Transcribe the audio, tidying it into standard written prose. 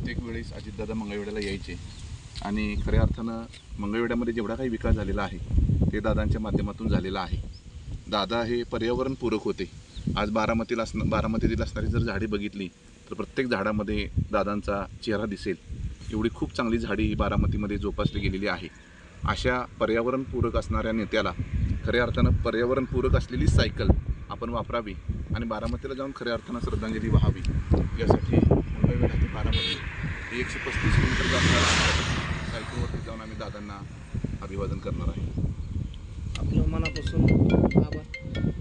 प्रत्येक वेळेस अजितदादा मंगळवेढ्याला यायचे आणि खऱ्या अर्थानं मंगळवेढ्यामध्ये जेवढा काही विकास झालेला आहे ते दादांच्या माध्यमातून झालेला आहे. दादा हे पर्यावरणपूरक होते. आज बारामतीतील असणारी जर झाडे बघितली तर प्रत्येक झाडामध्ये दादांचा चेहरा दिसेल. एवढी खूप चांगली झाडी बारामतीमध्ये जोपासली गेलेली आहे. अशा पर्यावरणपूरक असणाऱ्या नेत्याला खऱ्या अर्थानं पर्यावरणपूरक असलेली सायकल आपण वापरावी आणि बारामतीला जाऊन खऱ्या अर्थानं श्रद्धांजली वाहावी यासाठी मंगळवेढा ते बारामती 135 किलोमीटर असणारा सायकलवरती जाऊन आम्ही दादांना अभिवादन करणार आहे. आपलं मनापासून आभार.